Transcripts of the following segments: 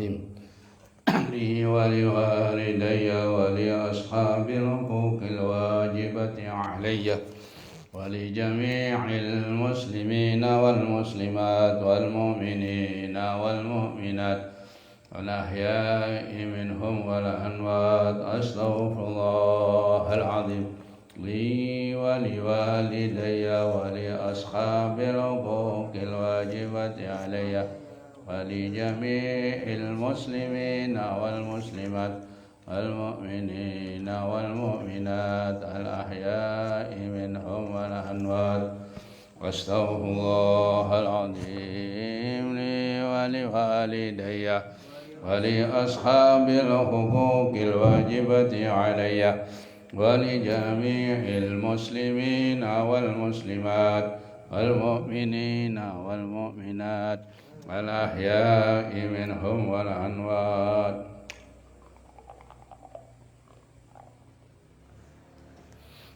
العظيم لي ولوالدي ولأصحاب الحقوق الواجبة علي ولجميع المسلمين والمسلمات والمؤمنين والمؤمنات الأحياء منهم والأموات. أستغفر الله العظيم لي ولوالدي ولأصحاب الحقوق الواجبة علي ولجميع المسلمين والمسلمات والمؤمنين والمؤمنات الأحياء منهم والأموات. أستغفر الله العظيم لي ولوالدي ولأصحاب الحقوق الواجبة علي ولجميع المسلمين والمسلمات والمؤمنين والمؤمنات الأحياء منهم والأموات.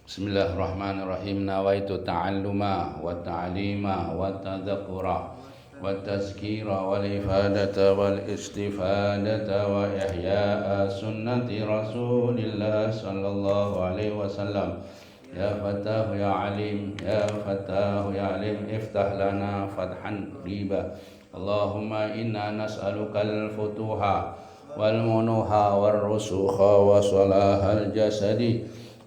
Bismillahirrahmanirrahim. Nawaitu ta'alluma wa ta'lima wa tadhakkura wa tazkira wal ifadata wal istifadata wa ihya'a sunnati Rasulillah sallallahu alaihi wasallam. Ya Fattahu ya Alim, ya Fattahu ya Alim, iftah lana fathan riba. Allahumma inna nas'aluka al-futuha wal munuha wal rusukha wa salahal jasadi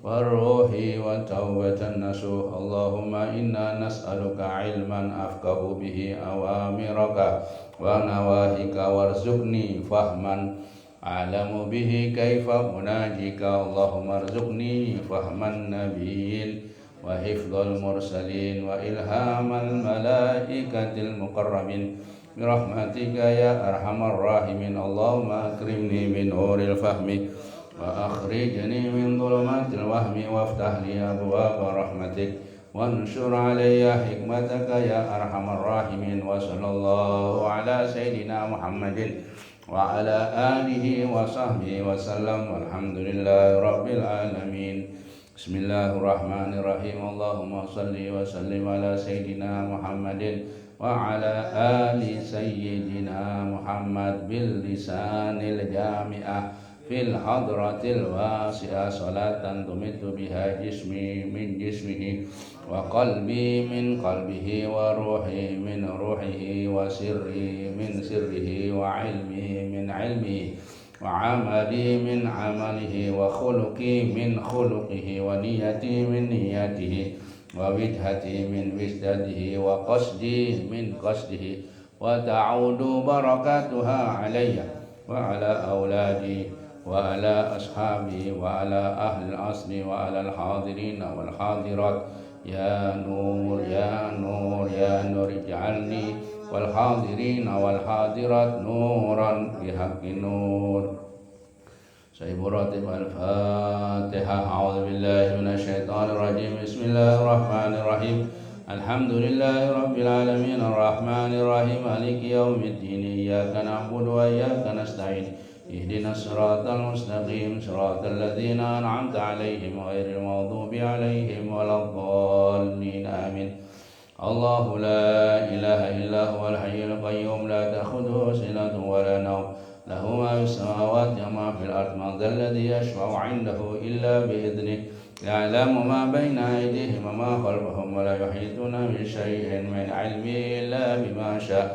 والروح وتوبة النسوح. اللهم إنا نسألك علما أفقه به أوامرك ونواهيك وارزقني فهما أعلم به كيف أناجيك. اللهم ارزقني فهم النبيين وحفظ المرسلين وإلهام الملائكة المقربين برحمتك يا أرحم الراحمين. اللهم أكرمني بنور الفهم وأخرجني من ظلمات الوهم وافتح لي أبواب رحمتك وانشر علي حكمتك يا أرحم الراحمين. وصلى الله على سيدنا محمد وعلى آله وصحبه وسلم والحمد لله رب العالمين. بسم الله الرحمن الرحيم. اللهم صل وسلم على سيدنا محمد وعلى آل سيدنا محمد باللسان الجامع في الحضرة الواسعة صلاة تمد بها جسمي من جسمه وقلبي من قلبه وروحي من روحه وسري من سره وعلمي من علمه وعملي من عمله وخلقي من خلقه ونيتي من نيته ووجهتي من وجهته وقصدي من قصده وتعود بركاتها علي وعلى أولادي وعلى أصحابي وعلى أهل الأصل وعلى الحاضرين والحاضرات. يا نور يا نور يا نور اجعلني والحاضرين والحاضرات نورا بحق نور. صحيح راتب الفاتحة. أعوذ بالله من الشيطان الرجيم. بسم الله الرحمن الرحيم. الحمد لله رب العالمين الرحمن الرحيم مالك يوم الدين. إياك نعبد وإياك نستعين. اهدنا الصراط المستقيم صراط الذين أنعمت عليهم غير المغضوب عليهم ولا الضالين آمين. الله لا إله إلا هو الحي القيوم لا تأخذه سنة ولا نوم له ما في السماوات وما في الأرض. من ذا الذي يشفع عنده إلا بإذنه يعلم ما بين أيديهم وما خلفهم ولا يحيطون بشيء من علمه إلا بما شاء.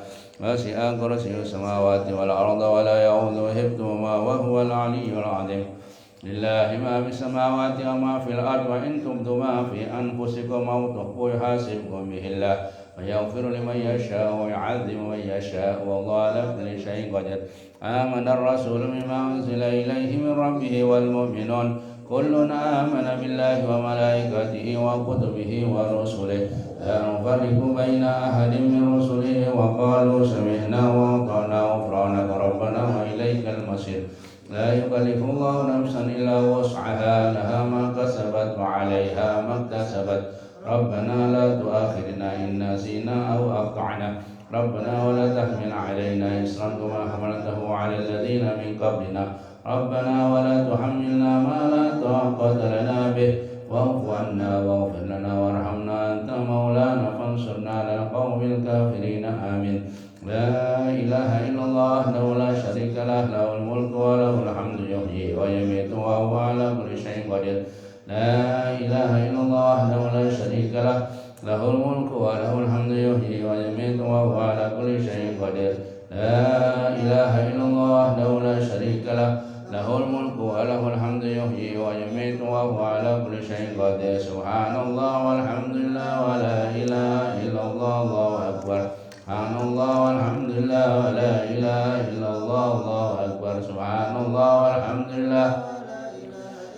وسع كرسيه السماوات والأرض ولا يؤوده حفظهما وهو العلي العظيم. لله ما في السماوات وما في الأرض وإن تبدوا ما في أنفسكم أو تخفوه يحاسبكم به الله ويغفر لمن يشاء ويعذب من يشاء والله على كل شيء قدير. آمن الرسول بما أنزل إليه من ربه والمؤمنون كل آمن بالله وملائكته وكتبه ورسله لا نفرق بين أحد من رسله وقالوا سمعنا وأطعنا غفرانك ربنا وإليك المصير. لا يكلف الله نفسا إلا وسعها لها ما كسبت وعليها ما اكتسبت. ربنا لا تؤاخذنا إن نسينا أو أخطأنا. ربنا ولا تحمل علينا إصرا كما حملته على الذين من قبلنا. ربنا ولا تحملنا ما لا طاقة لنا به واعف عنا واغفر لنا وارحمنا أنت مولانا فانصرنا على القوم الكافرين. آمين. لا إله إلا الله وحده لا شريك لا إله إلا الله وحده لا شريك له له الملك وله الحمد يحيي ويميت وهو على كل شيء قدير لا إله إلا الله وحده لا شريك له له الملك وله الحمد يحيي ويميت وهو على كل شيء قدير سبحان الله والحمد لله ولا إله إلا الله الله أكبر سبحان الله والحمد لله ولا إله إلا الله الله أكبر سبحان الله والحمد لله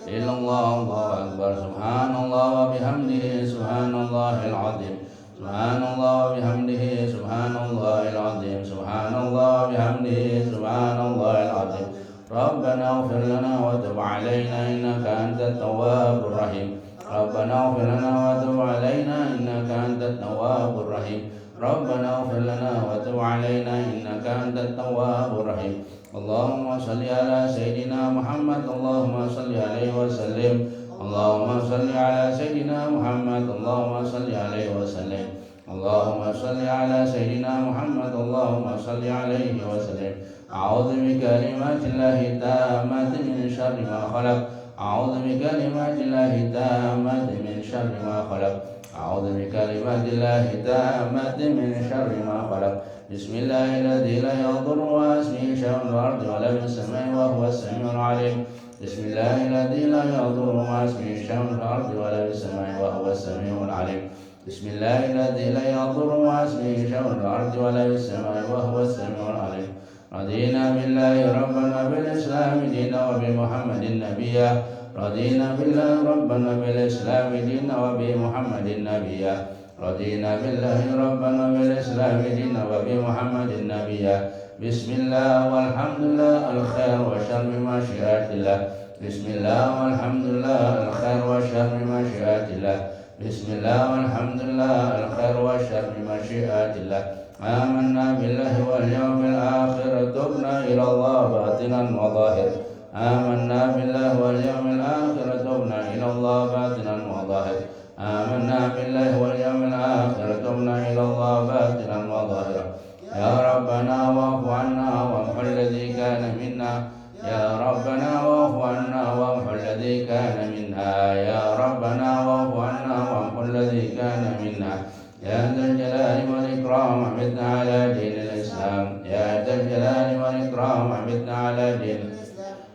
إلا الله الله أكبر سبحان الله وبحمده سبحان الله العظيم سبحان الله وبحمده سبحان الله العظيم سبحان الله وبحمده سبحان الله العظيم ربنا اغفر لنا وتب علينا إنك أنت التواب الرحيم ربنا اغفر لنا وتب علينا إنك أنت التواب الرحيم ربنا اغفر لنا وتب علينا إنك أنت التواب الرحيم اللهم صل على سيدنا محمد اللهم صل عليه وسلم اللهم صل على سيدنا محمد اللهم صل عليه وسلم اللهم صل على سيدنا محمد اللهم صل عليه وسلم أعوذ بكلمات الله التامة من شر ما خلق أعوذ بكلمات الله التامة من شر ما خلق أعوذ بكلمات الله التامة من شر ما خلق بسم الله الذي لا يضر مع اسمه شيء في الأرض ولا في السماء وهو السميع العليم بسم الله الذي لا يضر مع اسمه شيء في الأرض ولا في السماء وهو السميع العليم بسم الله الذي لا يضر مع اسمه شيء في الأرض ولا في السماء وهو السميع العليم رضينا بالله ربا وبالإسلام دينا وبمحمد نبيا رضينا بالله ربا وبالإسلام دينا وبمحمد نبيا رضينا بالله ربا وبالإسلام دينا وبمحمد نبيا بسم الله والحمد لله الخير وشر مشيئة الله بسم الله والحمد لله الخير وشر مشيئة الله بسم الله والحمد لله الخير وشر مشيئة الله آمنا بالله واليوم الآخر تبنا إلى الله باطنا وظاهر آمنا بالله واليوم الآخر تبنا إلى الله باطنا وظاهر آمنا بالله واليوم الآخر تبنا إلى الله باطنا وظاهرا يا ربنا واعف عنا وامحو الذي كان منا يا ربنا واعف عنا وامحو الذي كان منا يا ربنا واعف عنا وامحو الذي كان منا يا ذا الجلال والإكرام أمتنا على دين الإسلام يا ذا الجلال والإكرام أمتنا على دين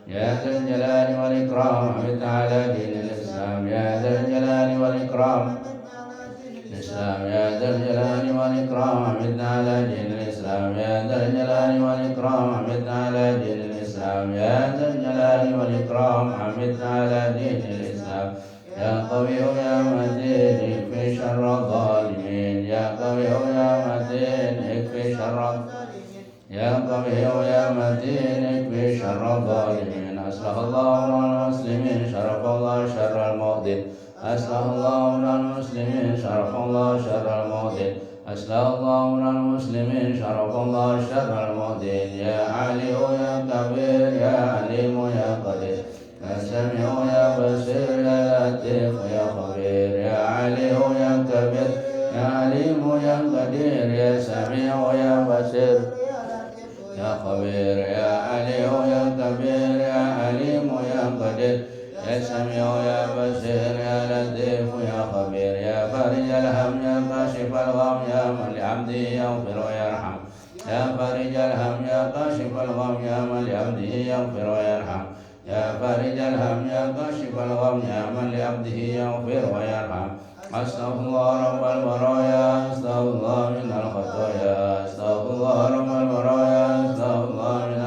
يا ذا الجلال والإكرام أمتنا على دين الإسلام يا ذا الجلال والإكرام الإسلام يا ذا الجلال والإكرام أمتنا على دين الإسلام يا ذا الجلال والإكرام أمتنا على دين الإسلام يا ذا الجلال والإكرام أمتنا على دين الإسلام يا قوي يا متين اكفي شر الظالمين يا قوي يا متين اكفي شر يا قوي يا متين اكفي شر الظالمين أصلح الله أمر المسلمين شرف الله شر المؤذن أصلح الله أمر المسلمين شرف الله شر المؤذن أصلح الله أمر المسلمين شرف الله شر المؤذن يا علي يا كبير يا عليم يا قدير يا سميع يا بصير يا لطيف يا خبير يا علي يا كبير يا عليم يا قدير يا سميع يا بصير يا خبير يا علي يا كبير يا عليم يا قدير يا سميع يا بصير يا لطيف يا خبير يا فارج الهم يا كاشف الغم يا من لعبده يغفر ويرحم يا فارج الهم يا كاشف الغم يا من لعبده يغفر ويرحم يا فارج الهم يا كاشف الغم يا من لعبده يغفر ويرحم أستغفر الله رب البرايا أستغفر الله من الخطايا أستغفر الله رب البرايا أستغفر الله من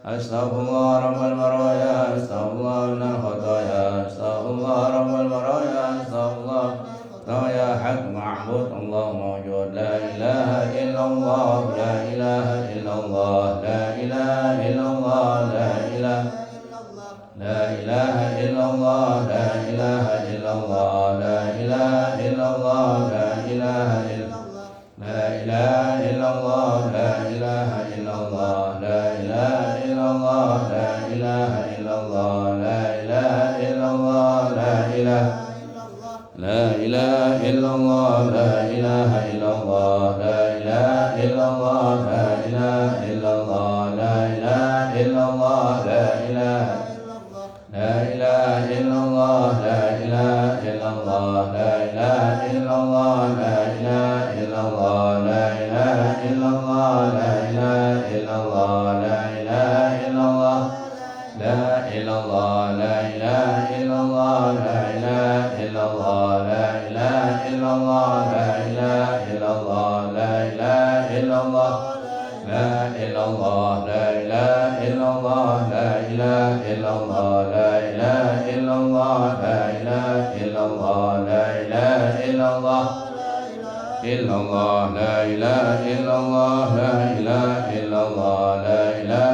أستغفر الله رب البرايا أستغفر الله من الخطايا أستغفر الله رب البرايا أستغفر الله يا حق معبود الله موجود لا إله إلا الله لا إله إلا الله لا إله إلا الله لا إله لا إله إلا الله لا إله إلا الله لا إله إلا الله لا إله إلا لا إله إلا الله لا إله إلا الله لا إله إلا الله لا إله إلا الله لا إله إلا الله لا إله لا إله إلا الله لا إله إلا الله لا إله إلا الله لا إله إلا الله لا إله إلا الله لا إله لا إله إلا الله الله لا إله إلا الله لا إله إلا الله لا إله إلا الله لا إله إلا الله لا إله إلا الله لا إله إلا الله لا إله إلا الله لا إله إلا الله لا إله إلا الله لا إله إلا الله لا إله إلا الله لا إله إلا الله لا إله إلا الله لا إله إلا الله لا إله إلا الله لا إله إلا الله لا إله إلا الله لا إله إلا الله إلا الله لا إله إلا الله لا إله إلا الله لا إله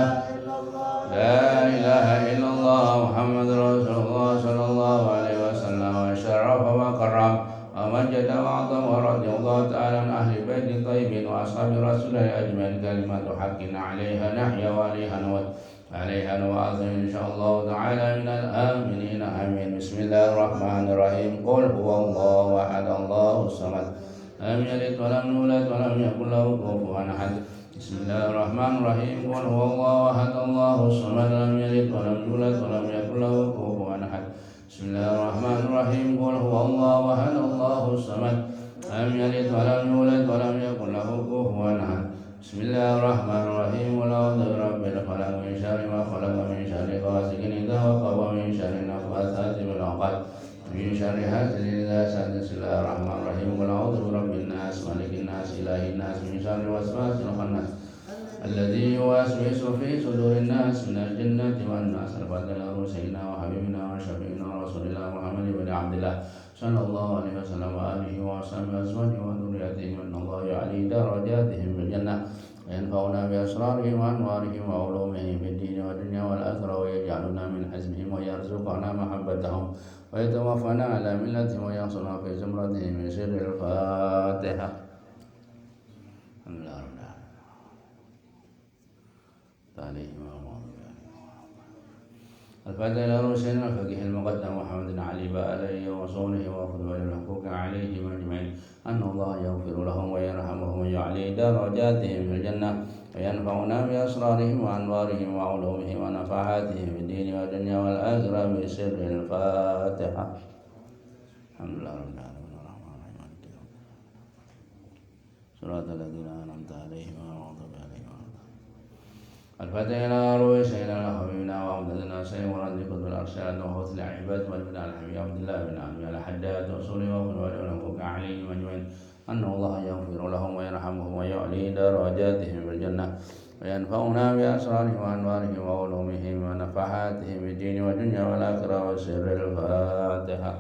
لا إله إلا الله محمد رسول الله صلى الله عليه وسلم وشرف وكرم ومجد وعظم ورضي الله تعالى عن أهل بيت الطيبين وأصحاب رسول الله أجمعين كلمة حق عليها نحيا وعليها نموت عليها نواظب إن شاء الله تعالى من الآمنين آمين. بسم الله الرحمن الرحيم. قل هو الله أحد الله الصمد لم يلد ولم يولد ولم يكن له كفوا أحد. بسم الله الرحمن الرحيم. قل هو الله أحد الله الصمد لم يلد ولم يولد ولم يكن له كفوا أحد. بسم الله الرحمن الرحيم. قل هو الله أحد الله الصمد لم يلد ولم يولد ولم يكن له كفوا أحد. بسم الله الرحمن الرحيم. قل أعوذ برب الفلق من شر ما خلق ومن شر غاسق إذا وقب ومن شر النفاثات في العقد من شر حاسد إذا حسد. بسم الله الرحمن الرحيم. قل أعوذ برب الناس ملك الناس إله الناس من شر الوسواس الخناس الذي يوسوس في صدور الناس من الجنة والناس. الفاتحة له سيدنا وحبيبنا وشفيعنا رسول الله محمد بن عبد الله صلى الله عليه وسلم وآله وصحبه وأزواجه وذريته أن الله يعلي درجاتهم بالجنة وينفعنا بأسرارهم وأنوارهم وعلومهم في الدين والدنيا والآخرة ويجعلنا من حزبهم ويرزقنا محبتهم ويتوفنا على ملتهم وينصرنا في زمرتهم من سر الفاتحة. الحمد لله رب العالمين. الفاتحة إلى رسولنا الفقيه المقدم محمد علي بآله وصوله وفضل الحقوق عليهم أجمعين أن الله يغفر لهم ويرحمهم ويعلي درجاتهم في الجنة وينفعنا بأسرارهم وأنوارهم وعلومهم ونفحاتهم في الدين والدنيا والآخرة بسر الفاتحة. الحمد لله رب العالمين الرحمن الرحيم مالك يوم الدين صراط الذين أنعمت عليهم غير المغضوب عليهم. الفاتحة إلى روي سيدنا حبيبنا وعبدنا سيد ورد قطب الأرشاد وحوث العباد والبدع الحبيب عبد الله بن عمي الحداد وصوله وفضل الحقوق عليهم أجمعين أن الله يغفر لهم ويرحمهم ويعلي درجاتهم في الجنة وينفعنا بأسرارهم وأنوارهم وعلومهم ونفحاتهم في الدين والدنيا والآخرة وسر الفاتحة.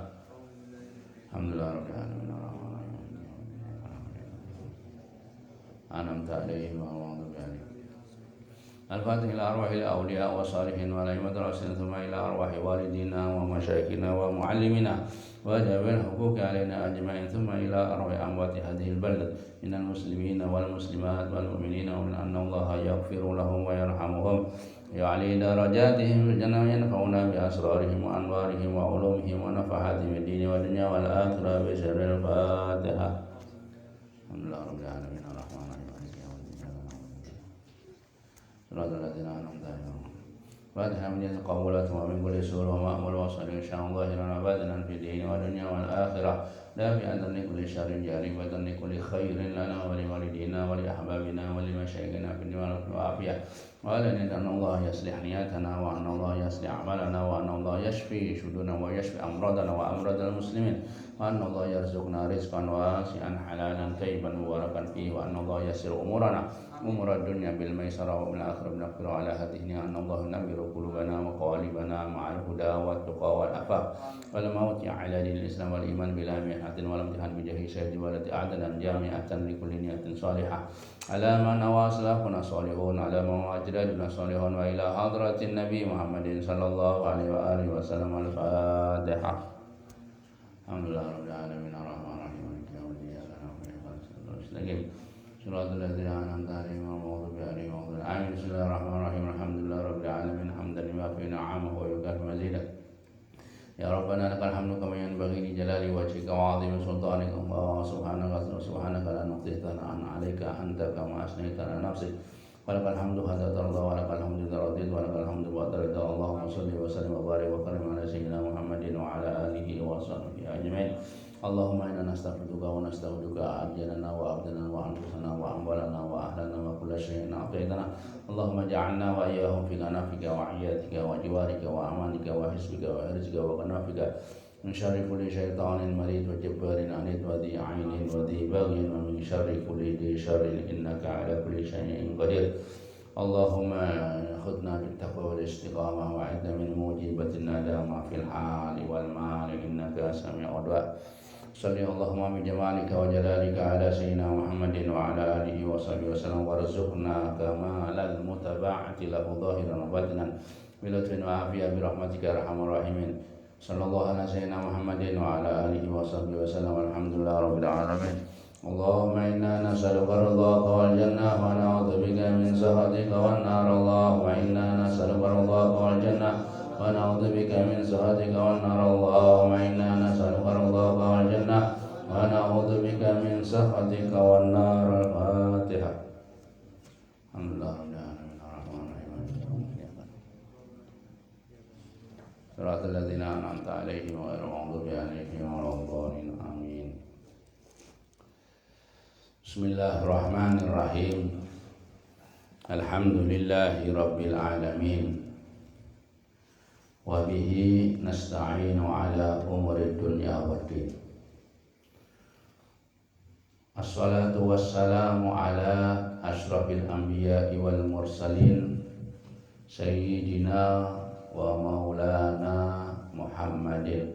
الحمد لله رب العالمين الرحمن الرحيم أنعمت عليهم وأنعمت عليهم. الفاتحة إلى أرواح الأولياء والصالحين والأئمة الراشدين ثم إلى أرواح والدينا ومشايخنا ومعلمنا وجميع الحقوق علينا أجمعين ثم إلى أرواح أموات هذه البلدة من المسلمين والمسلمات والمؤمنين ومن أن الله يغفر لهم ويرحمهم ويعلي درجاتهم في الجنة وينفعنا بأسرارهم وأنوارهم وعلومهم ونفحاتهم في الدين والدنيا والآخرة بسر الفاتحة. الحمد لله رب العالمين الرحمن الرحيم مالك يوم الدين صراط الذين أنعمت عليهم. فاتحة من يتقبلات ومن كل سوء ومأمول وصل إن شاء الله ظاهرا وباطنا في الدين والدنيا والآخرة دافعا لكل شر جالبة لكل خير لنا ولوالدينا ولأحبابنا ولمشايخنا في الدنيا والعافية وأعلن أن الله يصلح نياتنا وأن الله يصلح أعمالنا وأن الله يشفي شدودنا ويشفي أمراضنا وأمراض المسلمين وأن الله يرزقنا رزقا واسعا حلالا طيبا مباركا فيه وأن الله يسر أمورنا أمور الدنيا بالميسرة وبالآخرة بالمغفرة على هذه أن الله ينور قلوبنا وقوالبنا مع الهدى والتقى والعفاف والموت على دين الإسلام والإيمان بلا محنة ولا امتحان بجاه سيد ولد أعدنا جامعة لكل نية صالحة على ما نوى أسلافنا صالحون على ما أجدادنا صالحون وإلى حضرة النبي محمد صلى الله عليه وآله وسلم. الفاتحة. الحمد لله رب العالمين الرحمن الرحيم مالك يوم الدين إياك نعبد وإياك نستعين صراط الذين أنعمت عليهم غير المغضوب عليهم ولا الضالين آمين. بسم الله الرحمن الرحيم الحمد لله رب العالمين حمدا يوافي نعمه ويكافئ مزيدا. يا ربنا لك الحمد كما ينبغي لجلال وجهك وعظيم سلطانك. الله سبحانك لا نحصي ثناء عليك أنت كما أثنيت على نفسك walakal hamdu hatta tarda walakal hamdu idza radit walakal hamdu ba'da ridha. Allahumma shalli wa sallim wa barik wa karim ala sayyidina Muhammadin wa ala alihi wa sahbihi ajmain. Allahumma inna nastaghfiruka wa nastaghfiruka ajalana wa abdana wa anfusana wa amwalana wa ahlana wa kulla shay'in a'taytana. Allahumma ja'alna wa iyyahum fi kanafika wa iyatika wa jiwarika wa amanika wa hisbika wa rizqika wa kanafika min syarri kulli syaitanin marid wa jabbarin anid wa dhi ainin wa dhi baghin wa min syarri kulli dhi syarrin innaka ala kulli syai'in qadir. Allahumma khudna bit taqwa wal istiqamah wa a'idna min mujibatin nadama fil hali wal mali innaka sami'ud du'a. Salli Allahumma bi jamalika wa jalalika ala sayyidina Muhammadin wa ala alihi wa sahbihi wasallam warzuqna kamalal mutaba'ati lahu dhahiran wa batinan bi lutfin wa afiyah bi rahmatika ya arhamar rahimin. Sallallahu ala sayyidina Muhammadin wa ala alihi wa sahbihi wasallam walhamdulillahi rabbil alamin. Allahumma inna nas'aluka ridhaka wal jannah wa na'udzubika min sakhatika wan nar. Allahumma inna nas'aluka ridhaka wal jannah wa na'udzubika min sakhatika wan nar. Allahumma inna nas'aluka ridhaka wal jannah wa na'udzubika min sakhatika wan nar. Al-Fatihah. Alhamdulillah. Suratul ladzina an'amta 'alaihim ghairil maghdubi 'alaihim waladdallin. Amin. Bismillahirrahmanirrahim. Alhamdulillahi rabbil alamin. Wa bihi nasta'inu 'ala umuri dunya waddin. Assalatu wassalamu 'ala asyrafil anbiya'i wal mursalin sayyidina wa maulana Muhammadin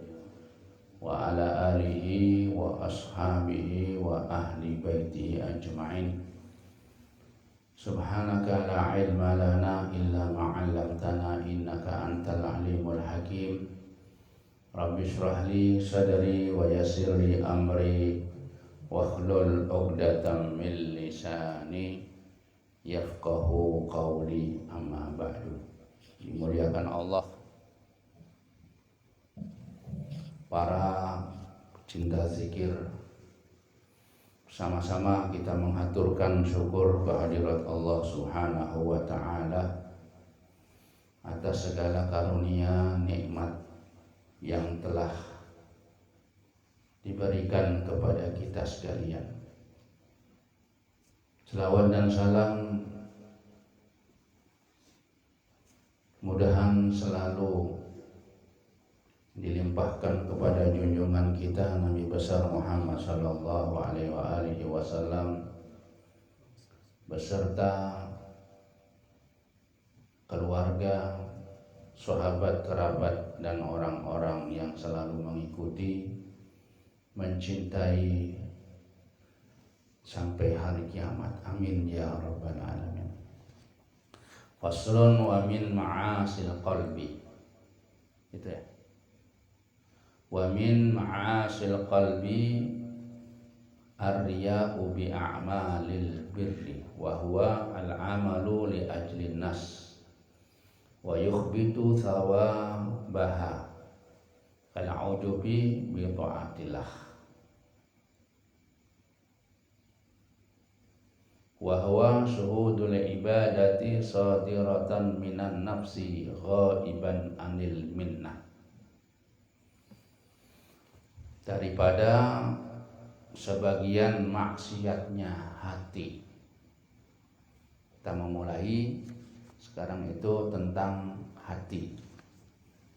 wa ala alihi wa ashabihi wa ahli baitihi ajma'in. Subhanaka la ilma lana illa ma 'allamtana innaka antal alimul hakim. Rabbi shrah li sadri wa yassir li amri wahlul 'uqdatam min lisani yafqahu qawli, amma ba'du. Dimuliakan Allah, para cinta zikir, sama-sama kita mengaturkan syukur kehadirat Allah Subhanahu wa ta'ala atas segala karunia nikmat yang telah diberikan kepada kita sekalian. Selawat dan salam mudahan selalu dilimpahkan kepada junjungan kita Nabi besar Muhammad sallallahu alaihi wasallam beserta keluarga, sahabat, kerabat dan orang-orang yang selalu mengikuti, mencintai sampai hari kiamat. Amin ya rabbal alamin. Faslun wa min ma'asil qalbi. Itu ya. Wa min ma'asil qalbi ar-riya'u bi a'malil birri wa huwa al-amalu li ajlin nas wa yukhbitu thawabaha kal-'ujubi bi ta'atillah. Wa huwa syuhudul ibadati sadiratan minan nafsi ghaiban anil minnah. Daripada sebagian maksiatnya hati. Kita memulai sekarang itu tentang hati.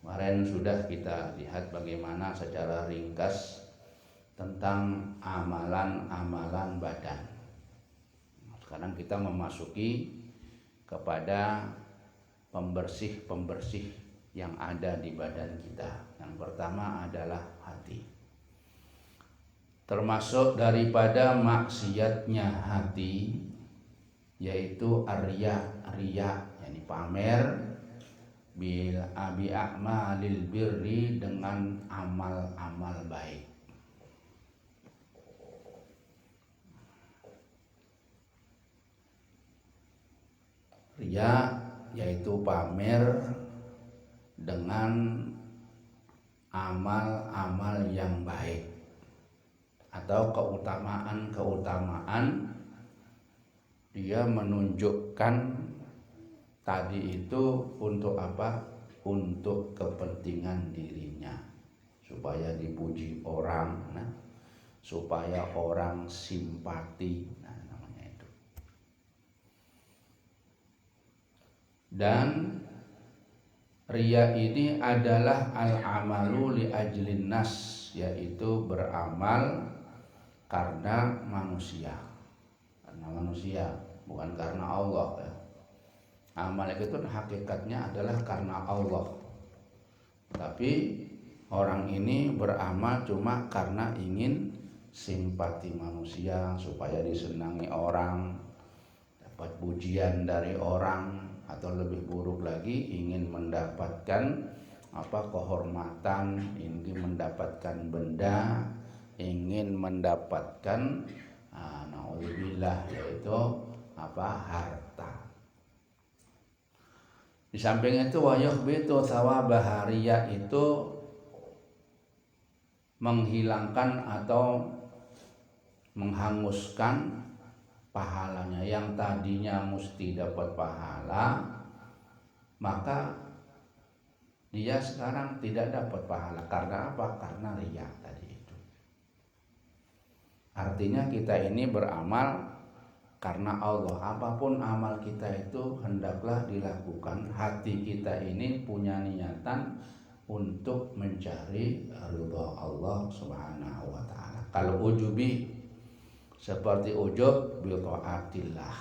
Kemarin sudah kita lihat bagaimana secara ringkas tentang amalan-amalan badan. Sekarang kita memasuki kepada pembersih-pembersih yang ada di badan kita. Yang pertama adalah hati. Termasuk daripada maksiatnya hati yaitu riya, yakni pamer bil abi a'malil birri, dengan amal-amal baik. Riya yaitu pamer dengan amal-amal yang baik atau keutamaan-keutamaan dia menunjukkan tadi itu untuk apa? Untuk kepentingan dirinya, supaya dipuji orang, supaya orang simpati, namanya itu. Dan riya ini adalah al-amalu li ajlin nas, yaitu beramal karena manusia. Karena manusia, bukan karena Allah ya. Amal itu hakikatnya adalah karena Allah. Tapi orang ini beramal cuma karena ingin simpati manusia, supaya disenangi orang, dapat pujian dari orang, atau lebih buruk lagi ingin mendapatkan kehormatan, ingin mendapatkan benda, ingin mendapatkan naudzubillah, yaitu harta. Di samping itu wayuhbitu thawabah, riya itu menghilangkan atau menghanguskan pahalanya. Yang tadinya mesti dapat pahala, maka dia sekarang tidak dapat pahala. Karena apa? Karena riya tadi itu. Artinya kita ini beramal karena Allah. Apapun amal kita itu hendaklah dilakukan, hati kita ini punya niatan untuk mencari ridha Allah Subhanahu wa taala. Kalau ujubi seperti ujub bil taatillah,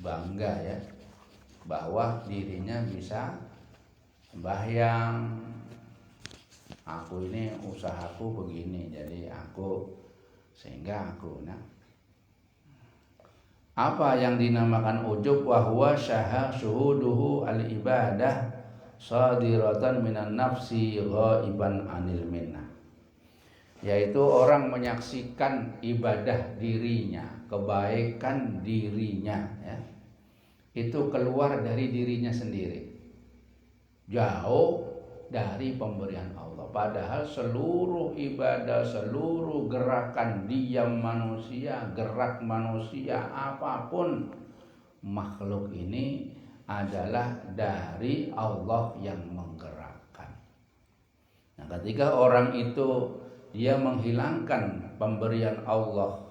bangga ya bahwa dirinya bisa sembahyang, aku ini usahaku begini, jadi sehingga aku apa yang dinamakan ujub? Wa huwa syuhuduhu al ibadah sadiratan minan nafsi ghaiban anil minnah, yaitu orang menyaksikan ibadah dirinya, kebaikan dirinya ya, itu keluar dari dirinya sendiri, jauh dari pemberian Allah. Padahal seluruh ibadah, seluruh gerakan diam manusia, gerak manusia, apapun makhluk ini adalah dari Allah yang menggerakkan. Nah, ketika orang itu dia menghilangkan pemberian Allah,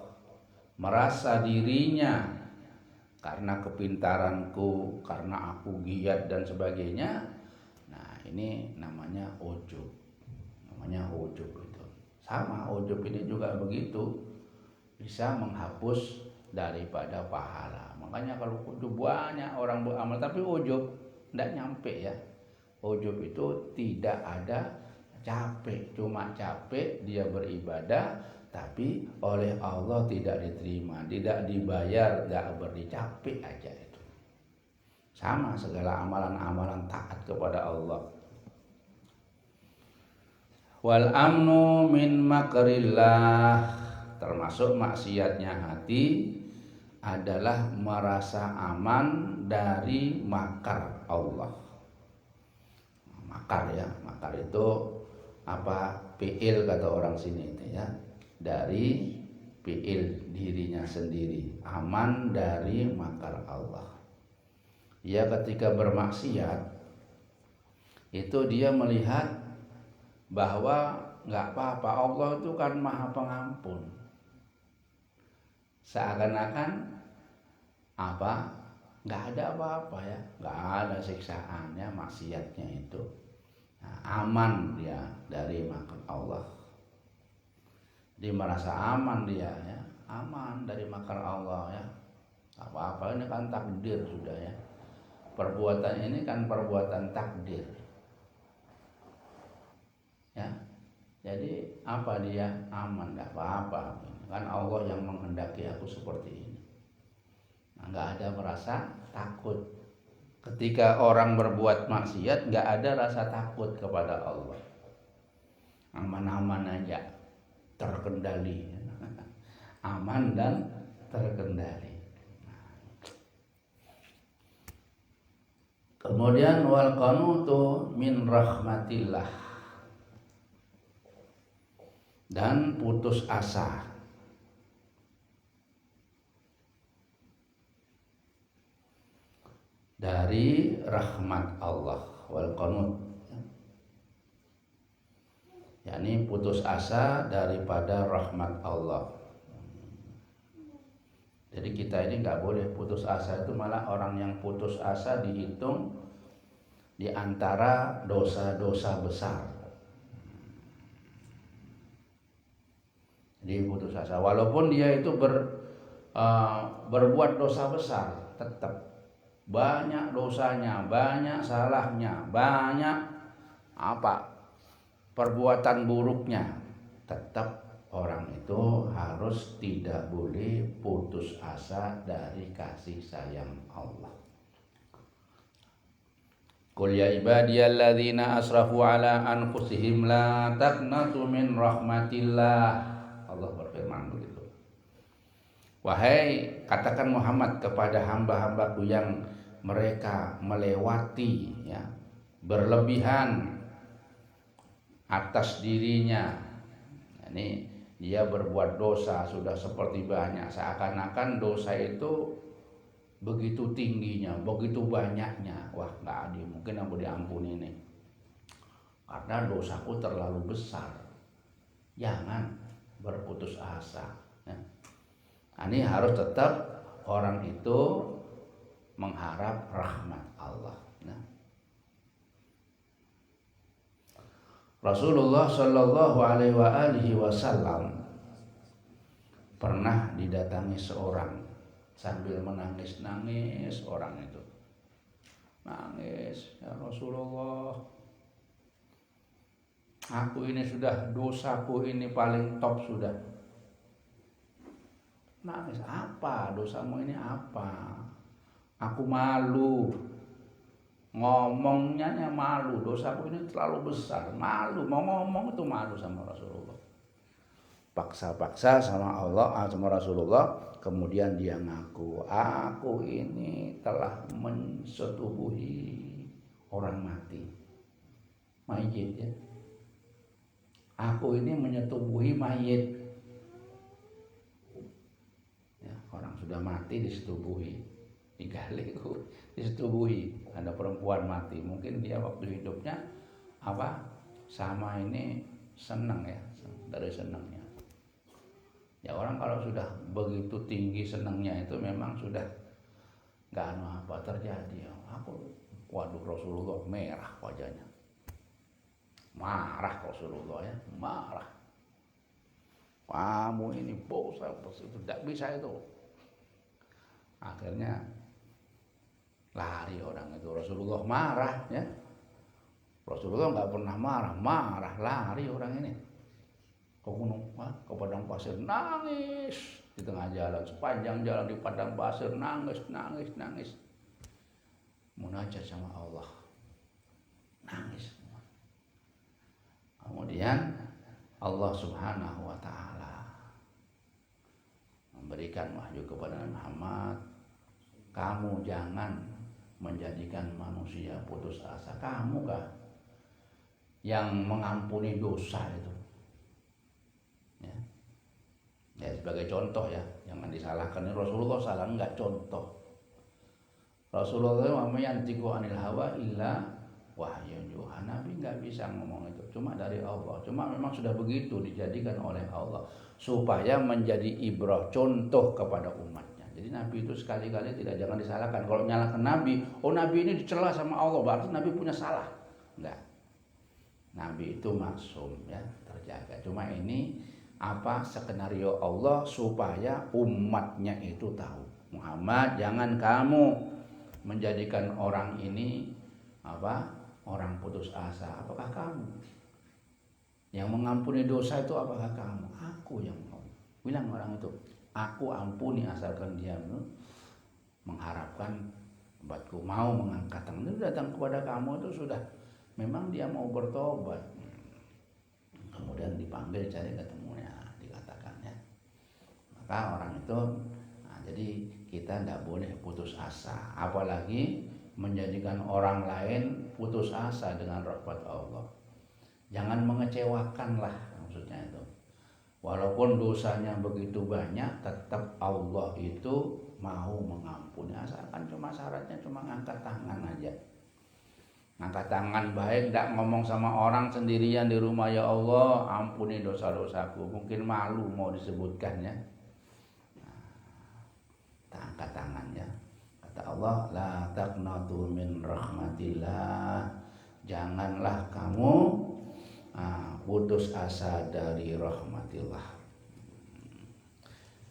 merasa dirinya karena kepintaranku, karena aku giat dan sebagainya, nah ini namanya ujub. Namanya ujub itu. Sama, ujub ini juga begitu, bisa menghapus daripada pahala. Makanya kalau ujub, banyak orang beramal tapi ujub tidak nyampe ya. Ujub itu tidak ada capek, cuma capek dia beribadah tapi oleh Allah tidak diterima, tidak dibayar, tidak berdicapek aja itu. Sama segala amalan-amalan taat kepada Allah. Wal amnu min makrillah, termasuk maksiatnya hati adalah merasa aman dari makar Allah. Makar ya, makar itu fi'il kata orang sini itu ya, dari fi'il dirinya sendiri, aman dari makar Allah. Ya, ketika bermaksiat itu dia melihat bahwa nggak apa-apa, Allah itu kan maha pengampun. Seakan-akan nggak ada apa-apa ya, nggak ada siksaannya maksiatnya itu. Nah, aman dia dari makar Allah. Dia merasa aman dia ya, aman dari makar Allah ya. Apa-apa ini kan takdir sudah ya. Perbuatan ini kan perbuatan takdir. Ya, jadi dia aman, nggak apa-apa, kan Allah yang menghendaki aku seperti ini. Nah, nggak ada merasa takut. Ketika orang berbuat maksiat, nggak ada rasa takut kepada Allah, aman-aman aja, terkendali, aman dan terkendali. Kemudian wal qanutu min rahmatillah, dan putus asa dari rahmat Allah, wal qanut, yakni putus asa daripada rahmat Allah. Jadi kita ini nggak boleh putus asa, itu malah orang yang putus asa dihitung di antara dosa-dosa besar. Jadi putus asa walaupun dia itu berbuat dosa besar, tetap banyak dosanya, banyak salahnya, banyak perbuatan buruknya, tetap orang itu harus tidak boleh putus asa dari kasih sayang Allah. Qul ya ibadiyalladzina asrafu ala anfusihim la taqnatu min rahmatillah. Allah berfirman begitu. Wahai, katakan Muhammad kepada hamba-hambaku yang mereka melewati, ya, berlebihan atas dirinya. Ini dia berbuat dosa sudah seperti banyak, seakan-akan dosa itu begitu tingginya, begitu banyaknya. Wah, nggak adil, mungkin aku diampuni nih karena dosaku terlalu besar. Jangan berputus asa, ya. Ini harus tetap orang itu mengharap rahmat Allah, ya. Rasulullah Shallallahu Alaihi Wasallam pernah didatangi seorang sambil menangis-nangis. Orang itu nangis, ya Rasulullah, aku ini sudah, dosaku ini paling top sudah. Nangis, apa dosamu ini apa? Aku malu. Ngomongnya malu, dosaku ini terlalu besar, malu, mau ngomong itu malu sama Rasulullah. Paksa-paksa sama Allah, sama Rasulullah, kemudian dia ngaku, aku ini telah mensetubuhi orang mati, mayit, ya. Aku ini menyetubuhi mayit, ya, orang sudah mati disetubuhi, digali, disetubuhi. Ada perempuan mati, mungkin dia waktu hidupnya sama ini senang, ya, dari senangnya. Ya, orang kalau sudah begitu tinggi senangnya itu memang sudah nggak terjadi. Waduh, Rasulullah merah wajahnya, marah Rasulullah, ya, marah. Kamu ini bosan, itu tidak bisa itu. Akhirnya lari orang itu. Rasulullah marah, ya. Rasulullah nggak pernah marah, lari orang ini ke gunung, ke padang pasir, nangis di tengah jalan, sepanjang jalan di padang pasir, nangis, munajat sama Allah, nangis. Kemudian Allah Subhanahu wa Ta'ala memberikan wahyu kepada Muhammad, kamu jangan menjadikan manusia putus asa. Kamu kah yang mengampuni dosa itu, ya. Ya, sebagai contoh, ya, jangan disalahkan. Rasulullah salah enggak? Contoh, Rasulullah yantiqu anil hawa illa wahyun yuha. Nabi enggak bisa ngomong itu, cuma dari Allah. Cuma memang sudah begitu dijadikan oleh Allah supaya menjadi ibrah, contoh kepada umat. Jadi Nabi itu sekali-kali jangan disalahkan. Kalau nyalahkan Nabi, Nabi ini dicela sama Allah, berarti Nabi punya salah. Enggak. Nabi itu maksum, ya, terjaga. Cuma ini skenario Allah supaya umatnya itu tahu. Muhammad, jangan kamu menjadikan orang ini orang putus asa. Apakah kamu yang mengampuni dosa itu? Apakah kamu? Aku yang mau. Bilang orang itu, aku ampuni asalkan dia mengharapkan obatku, mau mengangkat tangan. Itu datang kepada kamu itu sudah memang dia mau bertobat. Kemudian dipanggil, cari ketemunya, dikatakannya. Maka orang itu, jadi kita tidak boleh putus asa, apalagi menjadikan orang lain putus asa dengan rahmat Allah. Jangan mengecewakan lah, maksudnya itu. Walaupun dosanya begitu banyak, tetap Allah itu mau mengampuni. Asalkan cuma syaratnya cuma ngangkat tangan aja. Ngangkat tangan baik, tidak ngomong sama orang sendirian di rumah, ya Allah ampuni dosa-dosaku. Mungkin malu mau disebutkan ya. Nah, angkat tangannya. Kata Allah, la taqnatu min rahmatillah. Janganlah kamu putus asa dari rahmatillah.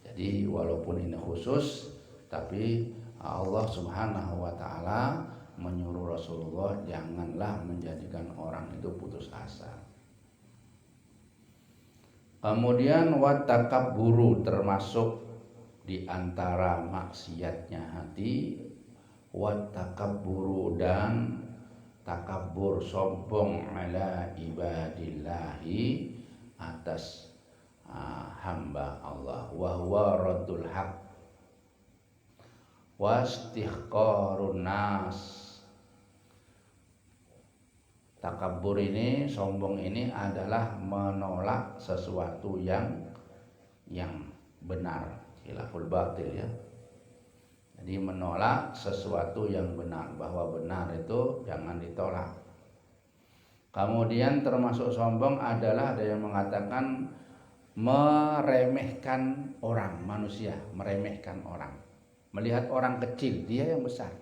Jadi walaupun ini khusus, tapi Allah Subhanahu wa taala menyuruh Rasulullah janganlah menjadikan orang itu putus asa. Kemudian watakabburu, termasuk di antara maksiatnya hati, watakabburu, dan takabur, sombong, ala ibadillahi, atas hamba Allah, wa huwa raddul haq wastihqarun nas. Takabur ini, sombong ini adalah menolak sesuatu yang benar, khilaful batil ya. Jadi menolak sesuatu yang benar, bahwa benar itu jangan ditolak. Kemudian termasuk sombong adalah ada yang mengatakan meremehkan orang, manusia, meremehkan orang. Melihat orang kecil, dia yang besar.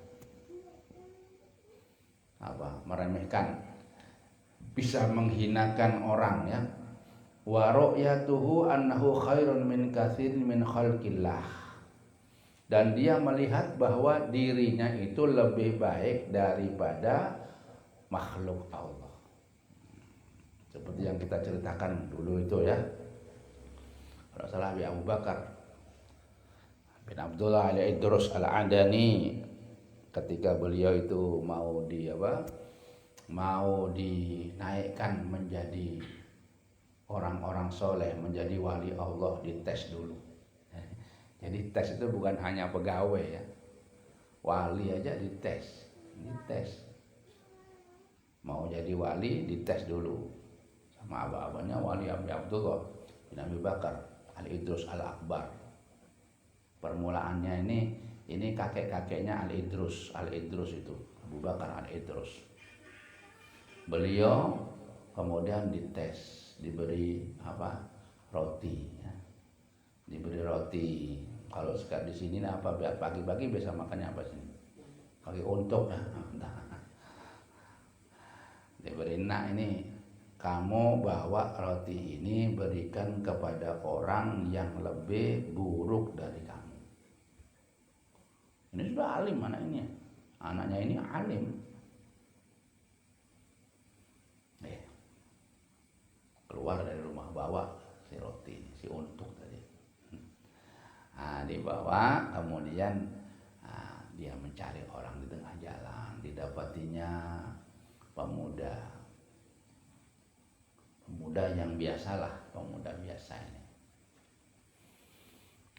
Meremehkan. Bisa menghinakan orang ya. Wa ru'yatuhu annahu khairun min katsirin min khalqillah. Dan dia melihat bahwa dirinya itu lebih baik daripada makhluk Allah. Seperti yang kita ceritakan dulu itu ya. Kalau salah Abu Bakar bin Abdullah al-Idrus al-Adani, ketika beliau itu mau dinaikkan menjadi orang-orang soleh, menjadi wali Allah, dites dulu. Jadi tes itu bukan hanya pegawai ya, wali aja dites. Mau jadi wali dites dulu sama abah-abahnya, wali Abi Abdullah bin Abi Bakar al-Idrus al-Akbar. Permulaannya ini kakek-kakeknya al-Idrus itu Abu Bakar al-Idrus. Beliau kemudian dites, diberi roti ya. Diberi roti. Kalau sekarang di sini pagi-pagi biasa makannya apa sih? Pakai untuk ya. Diberi, ini kamu bawa roti ini berikan kepada orang yang lebih buruk dari kamu. Ini sudah alim anaknya. Anaknya ini alim. Keluar dari rumah, bawa si roti, si untuk tadi. Dibawa, kemudian dia mencari orang di tengah jalan, didapatinya pemuda yang biasalah, pemuda biasa ini.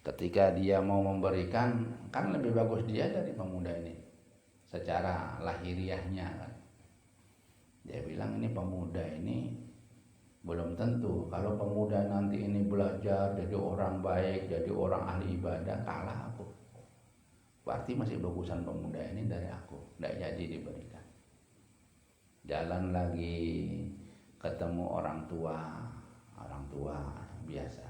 Ketika dia mau memberikan, kan lebih bagus dia dari pemuda ini secara lahiriahnya kan. Dia bilang, ini pemuda ini belum tentu. Kalau pemuda nanti ini belajar jadi orang baik, jadi orang ahli ibadah, kalah aku. Berarti masih bagusan pemuda ini dari aku, tidak jadi diberikan. Jalan lagi, ketemu orang tua biasa.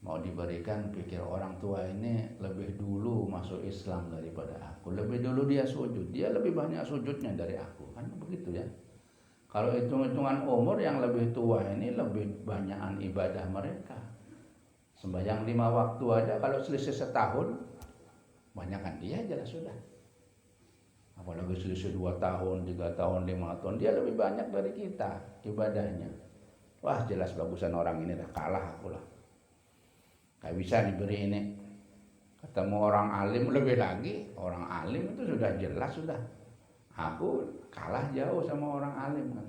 Mau diberikan, pikir orang tua ini lebih dulu masuk Islam daripada aku. Lebih dulu dia sujud, dia lebih banyak sujudnya dari aku. Kan begitu ya. Kalau hitung-hitungan umur, yang lebih tua ini lebih banyakan ibadah mereka. Sembahyang 5 waktu aja kalau selisih setahun, banyakkan dia aja lah sudah. Apalagi selisih 2 tahun, 3 tahun, 5 tahun, dia lebih banyak dari kita ibadahnya. Wah, jelas bagusan orang ini dah, kalah aku lah. Gak bisa diberi ini. Ketemu orang alim lebih lagi, orang alim itu sudah jelas sudah. Aku kalah jauh sama orang alim kan.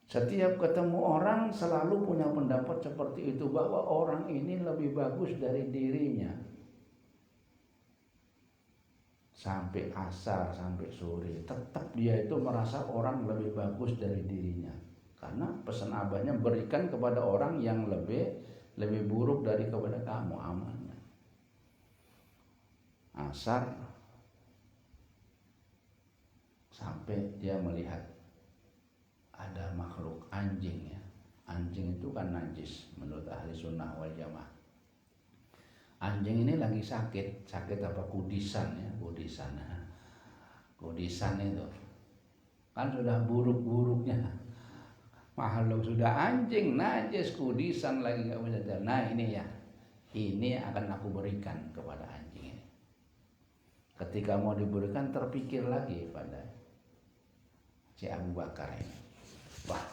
Setiap ketemu orang selalu punya pendapat seperti itu, bahwa orang ini lebih bagus dari dirinya. Sampai asar, sampai sore, tetap dia itu merasa orang lebih bagus dari dirinya. Karena pesan abahnya berikan kepada orang yang lebih buruk dari kepada kamu amalnya. Asar sampai dia melihat ada makhluk anjing ya. Anjing itu kan najis menurut ahli sunnah wal jamaah. Anjing ini lagi sakit apa kudisan ya, kudisan itu kan sudah buruk-buruknya makhluk, sudah anjing najis kudisan lagi nggak bisa jalan. Nah ini akan aku berikan kepada anjing ini. Ketika mau diberikan terpikir lagi pada si Abu Bakar ini, wah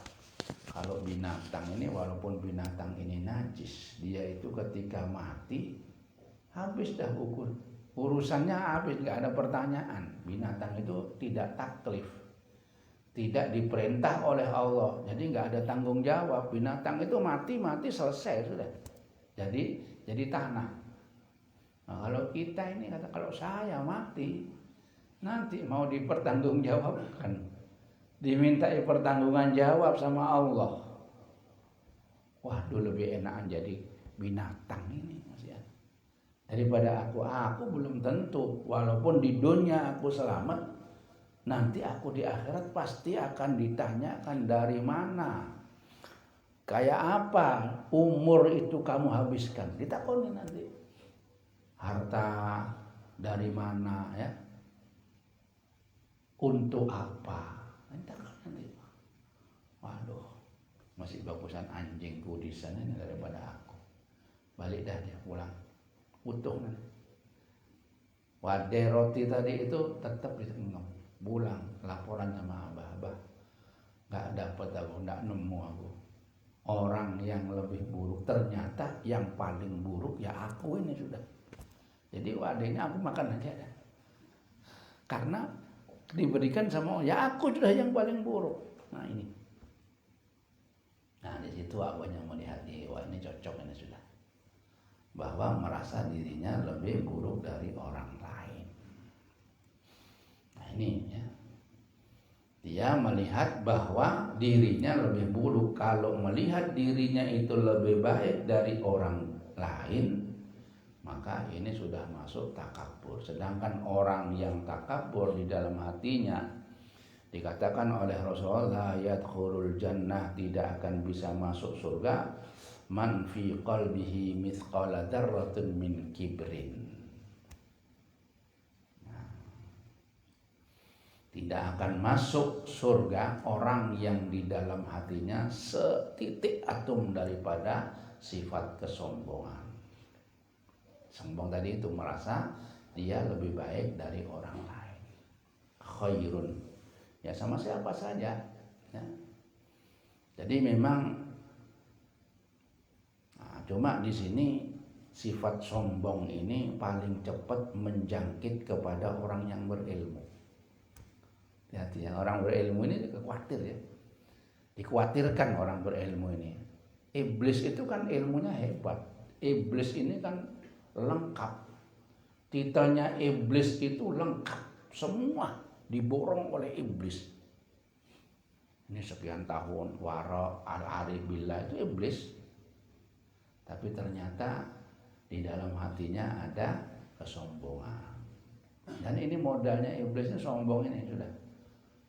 kalau binatang ini walaupun binatang ini najis, dia itu ketika mati habis dah urusannya habis, nggak ada pertanyaan. Binatang itu tidak taklif, tidak diperintah oleh Allah, jadi nggak ada tanggung jawab. Binatang itu mati selesai sudah, jadi tanah. Nah, kalau kita ini kata, kalau saya mati nanti mau dipertanggungjawabkan, dimintai pertanggungan jawab sama Allah. Waduh, lebih enak jadi binatang ini daripada aku belum tentu, walaupun di dunia aku selamat, nanti aku di akhirat pasti akan ditanyakan dari mana, kayak apa umur itu kamu habiskan, ditakoni nanti. Harta dari mana ya, untuk apa, nanti. Waduh, masih bagusan anjing kudisan ini daripada aku. Balik dah dia pulang utuh nanti. Wadai roti tadi itu tetap ditengok. Pulang laporan sama abah, nggak dapat aku, nggak nemu aku orang yang lebih buruk. Ternyata yang paling buruk ya aku ini sudah. Jadi wadainya aku makan aja dah. Karena diberikan sama ya aku sudah yang paling buruk. Nah ini. Nah di situ abahnya melihat, wah ini cocok ini sudah. Bahwa merasa dirinya lebih buruk dari orang lain. Nah ini ya, dia melihat bahwa dirinya lebih buruk. Kalau melihat dirinya itu lebih baik dari orang lain, maka ini sudah masuk takabur. Sedangkan orang yang takabur di dalam hatinya, dikatakan oleh Rasulullah, yadkhulul jannah, tidak akan bisa masuk surga, man fi qalbihi mithqala dzarratin min kibrin. Tidak akan masuk surga orang yang di dalam hatinya setitik atom daripada sifat kesombongan. Sombong tadi itu merasa dia lebih baik dari orang lain. Khairun, ya sama siapa saja ya. Jadi memang cuma di sini sifat sombong ini paling cepat menjangkit kepada orang yang berilmu. Hati ya, orang berilmu ini khawatir ya. Dikhawatirkan orang berilmu ini. Iblis itu kan ilmunya hebat. Iblis ini kan lengkap. Titelnya iblis itu lengkap. Semua diborong oleh iblis. Ini sekian tahun wara al-arif billah itu iblis. Tapi ternyata di dalam hatinya ada kesombongan. Dan ini modalnya iblisnya sombong ini sudah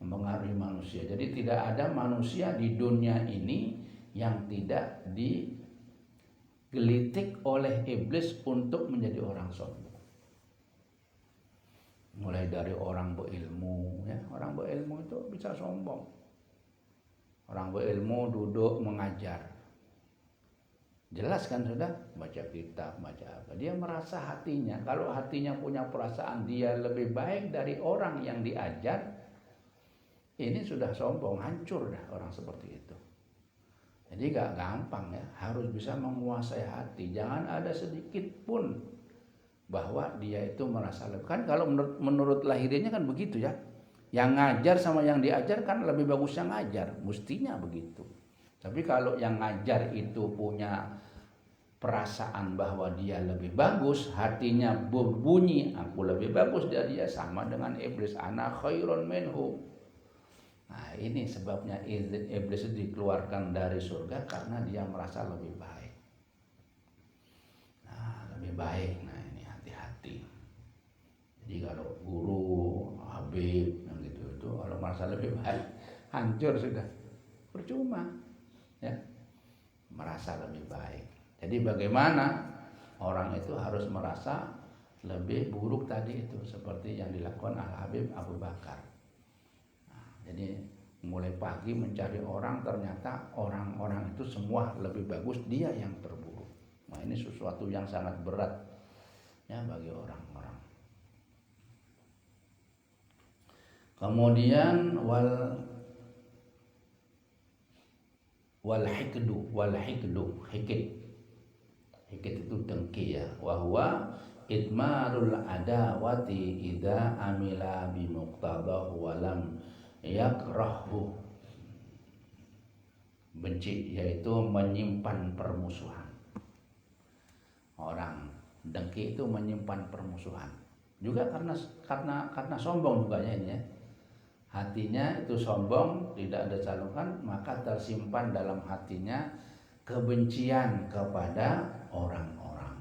mempengaruhi manusia. Jadi tidak ada manusia di dunia ini yang tidak digelitik oleh iblis untuk menjadi orang sombong. Mulai dari orang berilmu ya, orang berilmu itu bisa sombong. Orang berilmu duduk mengajar. Jelas kan sudah, baca kitab, baca apa. Dia merasa hatinya, kalau hatinya punya perasaan dia lebih baik dari orang yang diajar, ini sudah sombong, hancur dah orang seperti itu. Jadi gak gampang ya, harus bisa menguasai hati. Jangan ada sedikit pun bahwa dia itu merasa lebih. Kan kalau menurut lahirianya kan begitu ya. Yang ngajar sama yang diajar kan lebih bagus yang ngajar, mestinya begitu. Tapi kalau yang ngajar itu punya perasaan bahwa dia lebih bagus, hatinya berbunyi, aku lebih bagus dari dia, sama dengan iblis, ana khairun minhu. Nah, ini sebabnya iblis itu dikeluarkan dari surga karena dia merasa lebih baik. Nah, lebih baik. Nah, ini hati-hati. Jadi kalau guru, habib, yang gitu itu kalau merasa lebih baik, hancur sudah. Percuma. Ya. Merasa lebih baik. Jadi bagaimana orang itu harus merasa lebih buruk tadi itu seperti yang dilakukan Al-Habib Abu Bakar. Jadi mulai pagi mencari orang, ternyata orang-orang itu semua lebih bagus, dia yang terburuk. Nah, ini sesuatu yang sangat berat ya bagi orang-orang. Kemudian hikid itu dengki ya. Wa huwa idmarul adawati idza amila bi muqtadahu wa lam yakrahu. Benci yaitu menyimpan permusuhan. Orang dengki itu menyimpan permusuhan. Juga karena sombong juga ini ya. Hatinya itu sombong, tidak ada calonkan, maka tersimpan dalam hatinya kebencian kepada orang-orang.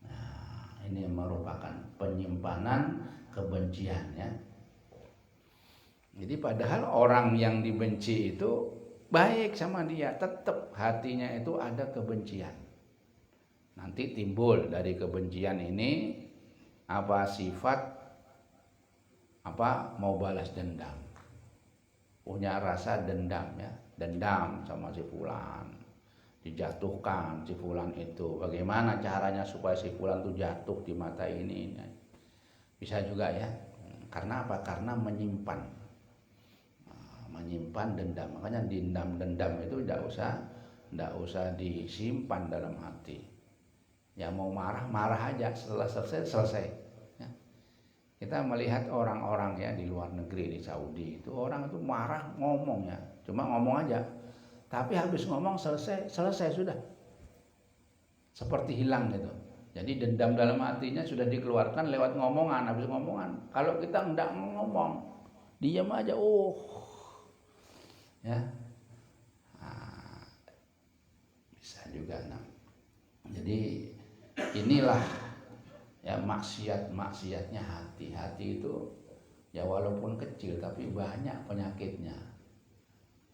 Nah, ini merupakan penyimpanan kebencian ya. Jadi padahal orang yang dibenci itu baik sama dia, tetap hatinya itu ada kebencian. Nanti timbul dari kebencian ini apa sifat mau balas dendam. Punya rasa dendam ya, dendam sama si fulan. Dijatuhkan si fulan itu. Bagaimana caranya supaya si fulan itu jatuh di mata ini? Bisa juga ya. Karena apa? Karena menyimpan dendam. Makanya dendam itu tidak usah disimpan dalam hati. Ya mau marah aja, setelah selesai. Ya. Kita melihat orang-orang ya di luar negeri, di Saudi itu orang itu marah ngomong ya, cuma ngomong aja. Tapi habis ngomong selesai sudah. Seperti hilang gitu. Jadi dendam dalam hatinya sudah dikeluarkan lewat ngomongan, habis ngomongan. Kalau kita enggak ngomong, diam aja, ya, bisa juga. Nah, jadi inilah ya maksiatnya hati itu ya walaupun kecil tapi banyak penyakitnya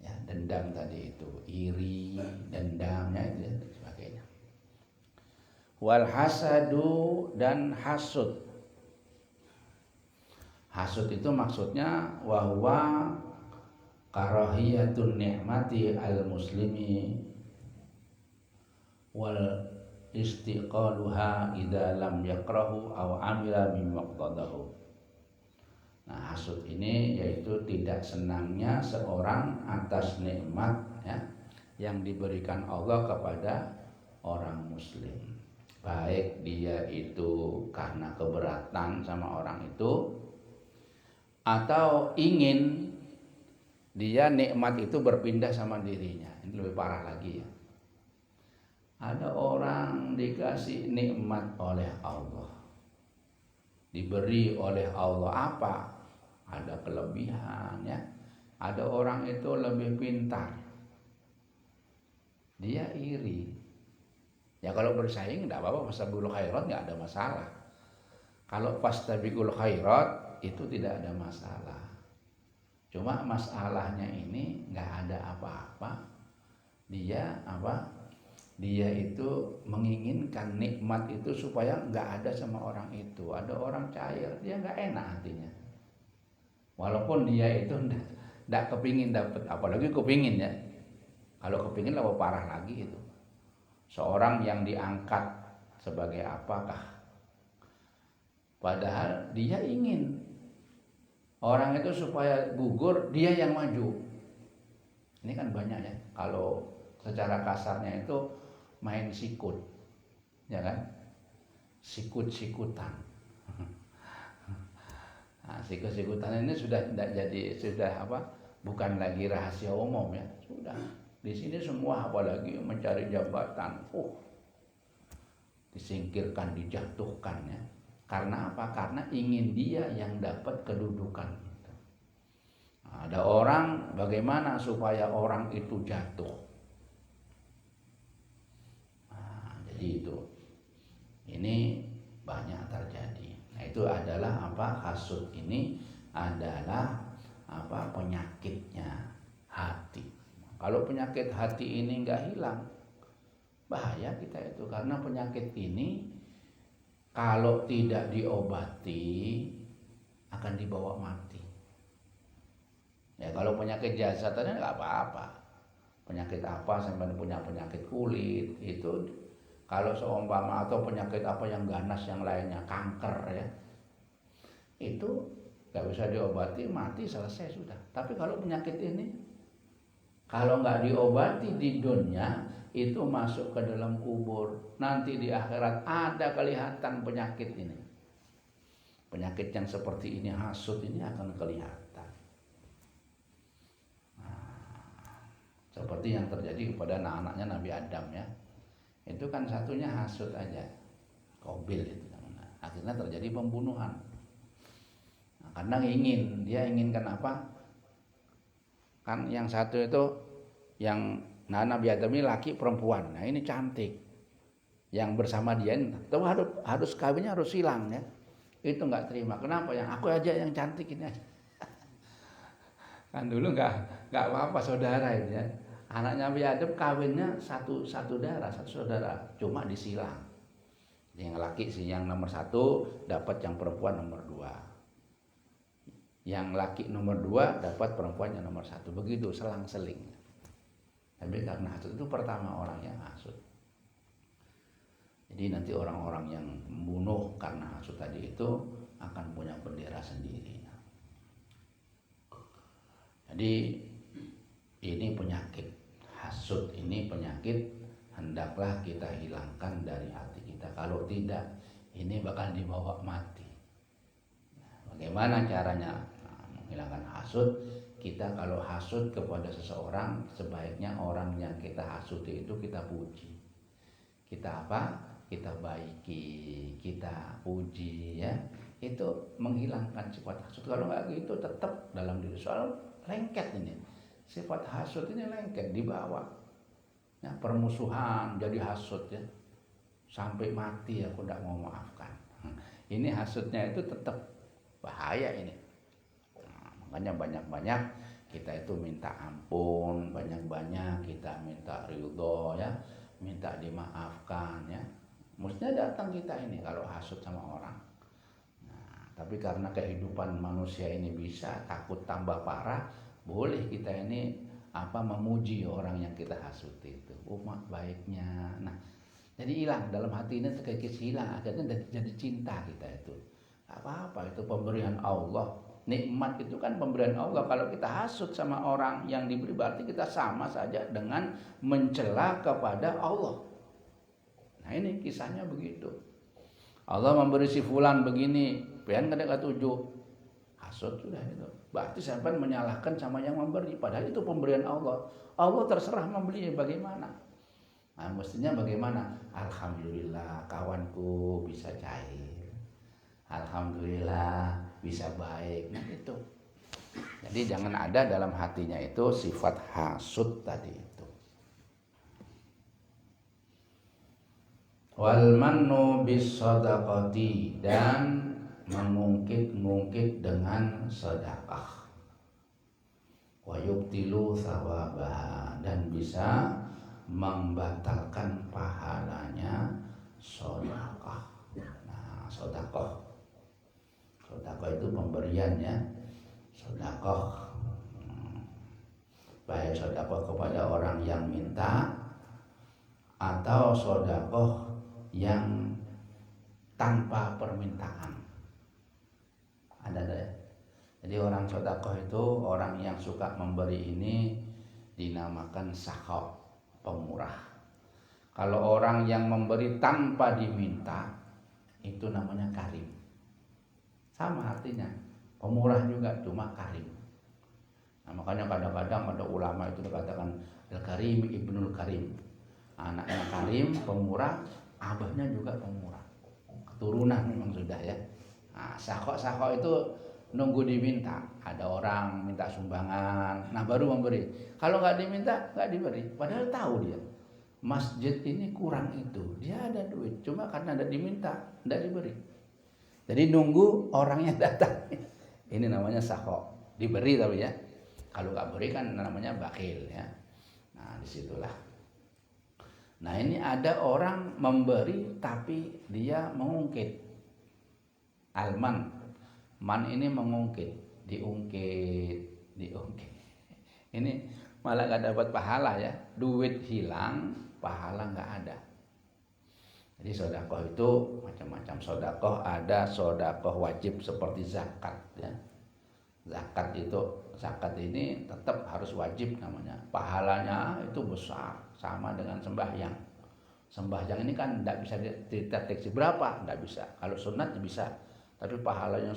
ya. Dendam tadi itu iri, dendamnya itu dan sebagainya. Wal hasadu dan hasud itu maksudnya wahwa karahiyatun ni'mati al-muslimi wal istiqaluha idza lam yakrahu aw amila min maqtadahu. Nah, hasud ini yaitu tidak senangnya seorang atas nikmat ya yang diberikan Allah kepada orang muslim. Baik dia itu karena keberatan sama orang itu atau ingin dia nikmat itu berpindah sama dirinya. Ini lebih parah lagi ya. Ada orang dikasih nikmat oleh Allah, diberi oleh Allah apa? Ada kelebihannya. Ada orang itu lebih pintar, dia iri. Ya kalau bersaing tidak apa-apa, fastabiqul khairat nggak ada masalah. Kalau fastabiqul khairat itu tidak ada masalah. Cuma masalahnya ini nggak ada apa-apa. Dia itu menginginkan nikmat itu supaya nggak ada sama orang itu. Ada orang cair, dia nggak enak hatinya. Walaupun dia itu nggak kepingin dapat, apalagi kepingin ya. Kalau kepingin lebih parah lagi itu. Seorang yang diangkat sebagai apakah? Padahal dia ingin orang itu supaya gugur, dia yang maju. Ini kan banyak ya. Kalau secara kasarnya itu main sikut, ya kan? Sikut-sikutan. Nah, sikut-sikutan ini sudah bukan lagi rahasia umum ya. Sudah. Di sini semua apalagi mencari jabatan, disingkirkan, dijatuhkan ya. Karena apa? Karena ingin dia yang dapat kedudukan itu. Ada orang, bagaimana supaya orang itu jatuh? Nah, jadi itu. Ini banyak terjadi. Nah, itu adalah apa? Hasud ini adalah apa? Penyakitnya hati. Kalau penyakit hati ini enggak hilang, bahaya kita itu, karena penyakit ini kalau tidak diobati akan dibawa mati. Ya kalau penyakit jasadnya nggak apa-apa. Penyakit apa sampai punya penyakit kulit itu, kalau seumpama atau penyakit apa yang ganas yang lainnya, kanker ya, itu nggak bisa diobati, mati selesai sudah. Tapi kalau penyakit ini kalau nggak diobati di dunia itu masuk ke dalam kubur, nanti di akhirat ada kelihatan penyakit ini. Penyakit yang seperti ini, hasud ini akan kelihatan. Seperti yang terjadi kepada anak-anaknya Nabi Adam ya. Itu kan satunya hasud aja, Qabil itu. Akhirnya terjadi pembunuhan. Nah, karena dia inginkan apa? Kan yang satu itu yang Nabi Adam ini laki perempuan. Nah ini cantik. Yang bersama dia itu harus kawinnya harus silang ya. Itu nggak terima. Kenapa? Yang aku aja yang cantik ini. Kan dulu nggak apa-apa saudara itu ya. Anaknya Nabi Adam kawinnya satu darah, satu saudara, cuma disilang. Yang laki sih yang nomor 1 dapat yang perempuan nomor 2. Yang laki nomor 2 dapat perempuan yang nomor 1. Begitu selang-seling. Tapi karena hasud itu pertama orang yang hasud. Jadi nanti orang-orang yang membunuh karena hasud tadi itu akan punya bendera sendiri. Jadi ini penyakit. Hasud ini penyakit, hendaklah kita hilangkan dari hati kita. Kalau tidak, ini bakal dibawa mati. Bagaimana caranya menghilangkan hasud? Kita kalau hasud kepada seseorang, sebaiknya orang yang kita hasuti itu kita puji. Kita apa? Kita baiki, kita puji ya. Itu menghilangkan sifat hasud. Kalau nggak gitu tetap dalam diri, soal lengket ini. Sifat hasud ini lengket dibawa. Ya, permusuhan jadi hasud ya. Sampai mati aku tidak mau maafkan. Ini hasudnya itu tetap bahaya ini. Nah, makanya banyak-banyak kita itu minta ampun, banyak-banyak kita minta ridho ya, minta dimaafkan ya. Mestinya datang kita ini kalau hasud sama orang. Nah, tapi karena kehidupan manusia ini bisa takut tambah parah, boleh kita ini memuji orang yang kita hasut itu. Umat baiknya. Nah, jadi hilang dalam hati ini terkikis hilang, akhirnya jadi cinta kita itu. Apa-apa itu pemberian Allah. Nikmat itu kan pemberian Allah. Kalau kita hasut sama orang yang diberi, berarti kita sama saja dengan mencela kepada Allah. Nah ini kisahnya begitu. Allah memberi si fulan begini, pengen kada ketujuh, hasut sudah itu. Berarti sampai menyalahkan sama yang memberi, padahal itu pemberian Allah. Allah terserah memberi bagaimana. Nah, mestinya bagaimana? Alhamdulillah kawanku bisa cair. Alhamdulillah bisa baik. Nah itu. Jadi jangan ada dalam hatinya itu sifat hasud tadi itu. Wal mannu bis shadaqati, dan mengungkit-ungkit dengan sedekah. Wa yubtilu thawabaha, dan bisa membatalkan pahalanya sedekah. Nah, sedekah itu pemberiannya. Sedekah baik sedekah kepada orang yang minta atau sedekah yang tanpa permintaan. Ada ya. Jadi orang sedekah itu orang yang suka memberi, ini dinamakan sakha, pemurah. Kalau orang yang memberi tanpa diminta, itu namanya karim. Sama artinya, pemurah juga, cuma karim. Nah, makanya kadang-kadang ada ulama itu dikatakan Al-Karim Ibnul Karim. Anaknya karim, pemurah, abahnya juga pemurah. Keturunan memang sudah ya. Nah, sakha itu nunggu diminta. Ada orang minta sumbangan, nah baru memberi. Kalau nggak diminta, nggak diberi. Padahal tahu dia, masjid ini kurang itu. Dia ada duit, cuma karena ada diminta, nggak diberi. Jadi nunggu orangnya datang. Ini namanya sakho. Diberi tapi ya. Kalau nggak beri kan namanya bakhil ya. Nah disitulah. Nah ini ada orang memberi tapi dia mengungkit. Alman, man ini mengungkit, diungkit. Ini malah nggak dapat pahala ya. Duit hilang, pahala nggak ada. Jadi sodakoh itu macam-macam sodakoh. Ada sodakoh wajib seperti zakat ya. Zakat ini tetap harus wajib namanya. Pahalanya itu besar, sama dengan sembahyang. Sembahyang ini kan tidak bisa dideteksi berapa, tidak bisa. Kalau sunat bisa, tapi pahalanya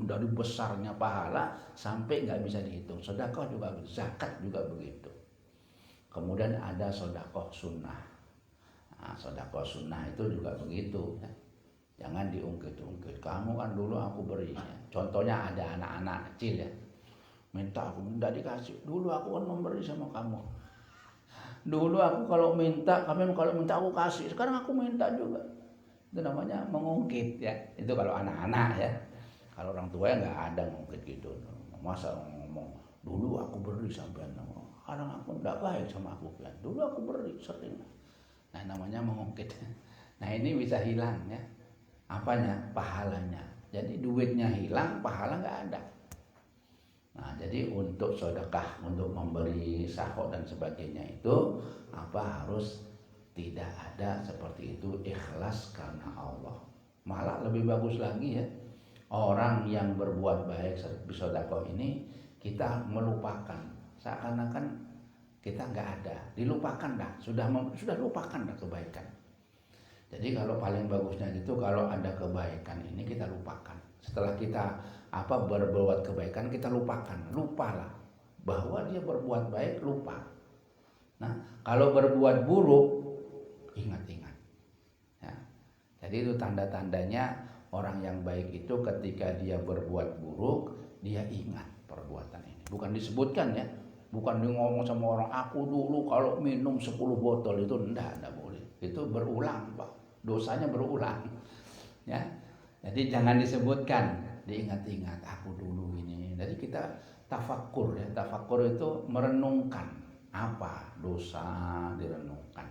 dari besarnya pahala sampai nggak bisa dihitung. Sedekah juga, zakat juga begitu. Kemudian ada sedekah sunnah. Nah, sedekah sunnah itu juga begitu. Ya. Jangan diungkit-ungkit. Kamu kan dulu aku beri. Ya. Contohnya ada anak-anak kecil ya, minta aku tidak dikasih. Dulu aku kan memberi sama kamu. Dulu aku kalau minta, kamu kalau minta aku kasih. Sekarang aku minta juga. Itu namanya mengungkit ya. Itu kalau anak-anak ya. Kalau orang tua ya nggak ada ngungkit gitu. Masa ngomong dulu aku beri sampean. Sekarang aku tidak baik sama aku kan. Dulu aku beri sering. Nah namanya mengungkit. Nah ini bisa hilang ya. Apanya? Pahalanya. Jadi duitnya hilang, pahala nggak ada. Nah jadi untuk sedekah, untuk memberi sahok dan sebagainya itu harus tidak ada seperti itu, ikhlas karena Allah. Malah lebih bagus lagi ya, orang yang berbuat baik sedekah ini kita melupakan, seakan-akan kita nggak ada, dilupakan dah, sudah lupakan dah kebaikan. Jadi kalau paling bagusnya itu kalau ada kebaikan ini kita lupakan. Setelah kita berbuat kebaikan kita lupalah bahwa dia berbuat baik, lupa. Nah kalau berbuat buruk ingat-ingat. Ya. Jadi itu tanda-tandanya orang yang baik itu ketika dia berbuat buruk dia ingat perbuatan ini. Bukan disebutkan ya, bukan dia ngomong sama orang aku dulu kalau minum 10 botol itu enggak boleh. Itu berulang Pak, dosanya berulang ya. Jadi jangan disebutkan, diingat-ingat aku dulu ini. Jadi kita tafakkur ya, tafakkur itu merenungkan apa dosa, direnungkan.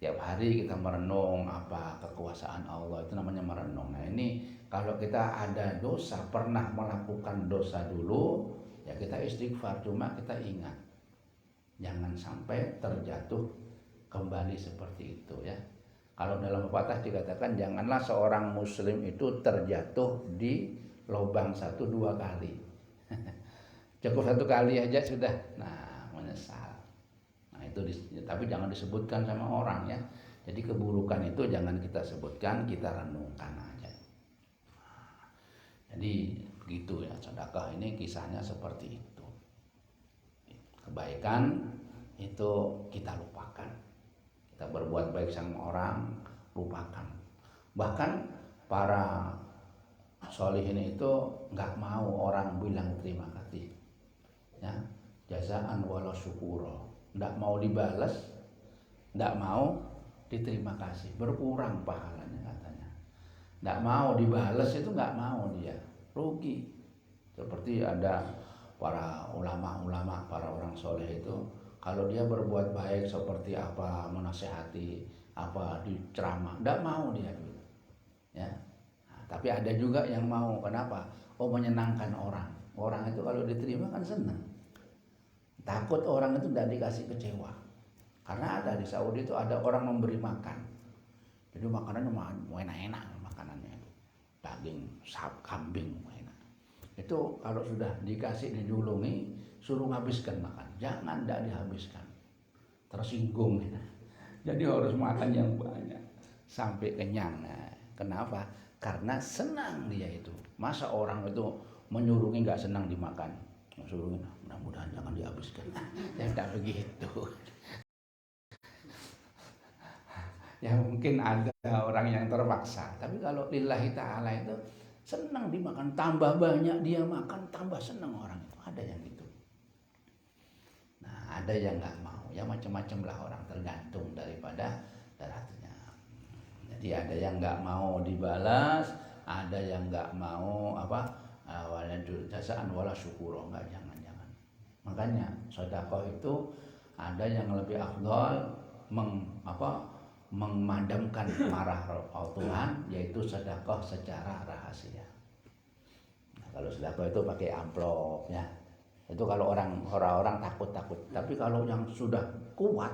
Tiap hari kita merenung apa kekuasaan Allah, itu namanya merenung. Nah ini kalau kita ada dosa, pernah melakukan dosa dulu, ya kita istighfar, cuma kita ingat. Jangan sampai terjatuh kembali seperti itu ya. Kalau dalam pepatah dikatakan janganlah seorang muslim itu terjatuh di lubang 1-2 kali. Cukup 1 kali aja sudah, nah menyesal. Nah itu tapi jangan disebutkan sama orang ya. Jadi keburukan itu jangan kita sebutkan, kita renungkan aja. Jadi begitu ya, sedekah ini kisahnya seperti itu. Kebaikan itu kita lupakan. Kita berbuat baik sama orang, lupakan. Bahkan para sholihin itu nggak mau orang bilang terima kasih. Ya, jazaan wala syukuro. Nggak mau dibalas, nggak mau diterima kasih. Berkurang pahalanya katanya. Nggak mau dibalas itu nggak mau dia, rugi. Seperti ada para ulama-ulama, para orang soleh itu. Kalau dia berbuat baik seperti apa, menasehati, apa diceramah, enggak mau dia gitu. Ya. Nah, tapi ada juga yang mau, kenapa? Menyenangkan orang. Orang itu kalau diterima kan senang. Takut orang itu tidak dikasih kecewa. Karena ada di Saudi itu ada orang memberi makan. Jadi makanannya enak-enak makanannya itu. Daging kambing enak. Itu kalau sudah dikasih dijulungi, suruh habiskan makan, jangan tidak dihabiskan, tersinggung ya. Jadi harus makan yang banyak sampai kenyang. Nah, kenapa? Karena senang dia itu. Masa orang itu menyuruhi nggak senang dimakan, suruhin mudah-mudahan jangan dihabiskan. Ya tidak begitu. Ya mungkin ada orang yang terpaksa, tapi kalau lillahi ta'ala itu senang dimakan, tambah banyak dia makan, tambah senang orang itu. Ada yang gitu. Nah, ada yang nggak mau, ya macam-macam lah orang, tergantung daripada hatinya. Jadi ada yang nggak mau dibalas, ada yang nggak mau waladul jasaan wala syukuro, nggak, jangan. Makanya sedekah itu ada yang lebih afdal memadamkan marah Tuhan, yaitu sedekah secara rahasia. Nah, kalau sedekah itu pakai amplop ya. Itu kalau orang takut. Tapi kalau yang sudah kuat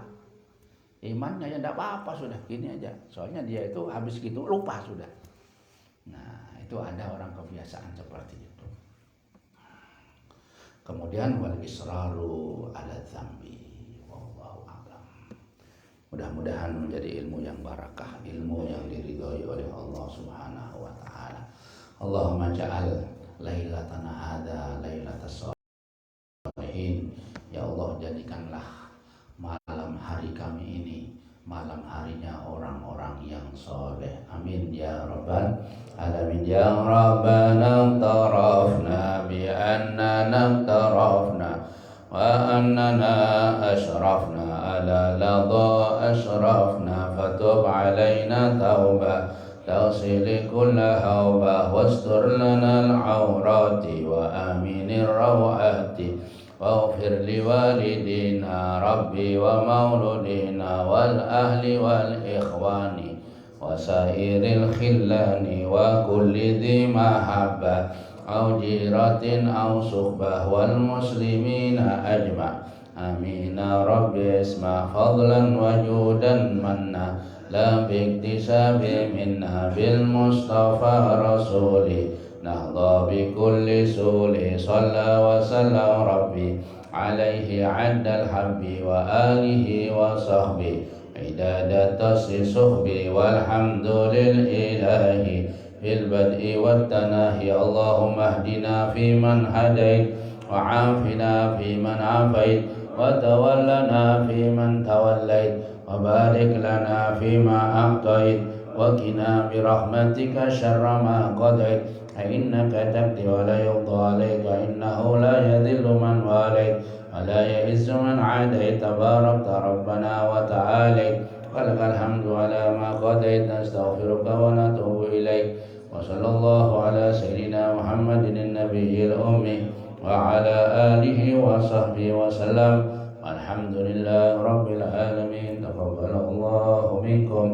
imannya, ya enggak apa-apa, sudah gini aja. Soalnya dia itu habis gitu lupa sudah. Nah, itu ada orang kebiasaan seperti itu. Kemudian wal israru ala dzambi. Wallahu a'lam. Mudah-mudahan menjadi ilmu yang barakah, ilmu yang diridhoi oleh Allah Subhanahu wa taala. Allahumma ja'al lailatana hadza lailatas sholihin. Ya Allah, jadikanlah malam hari kami ini malam harinya orang-orang yang soleh. Amin ya rabbal alamin. Ya rabbana tarafna bi annana tarafna wa annana ashrafna ala ladha ashrafna fatub alaina tauba taghsil kulla hawba wastur lana al-awrati wa aminir rawati واغفر لوالدينا ربي ومولودينا والأهل والإخوان وسائر الخلان وكل ذي محبة أو جيرة أو صحبة والمسلمين أجمع آمين ربي اسمع فضلا وجودا منا لا باكتساب منا بالمصطفى رسولي نهضى بكل سول صلى وسلم ربي عليه عد الحب وآله وصحبه عداد التصحب والحمد للإله في البدء والتناهي اللهم اهدنا فيمن هديت وعافنا فيمن عافيت وتولنا فيمن توليت وبارك لنا فيما أعطيت وقنا برحمتك شر ما قضيت فإنك تقضي ولا يقضى عليك إنه لا يذل من واليت ولا يئس من عاديت تباركت ربنا وتعاليت ولك الحمد على ما قضيت نستغفرك ونتوب إليك وصلى الله على سيدنا محمد النبي الأمي وعلى آله وصحبه وسلم والحمد لله رب العالمين. تقبل الله منكم.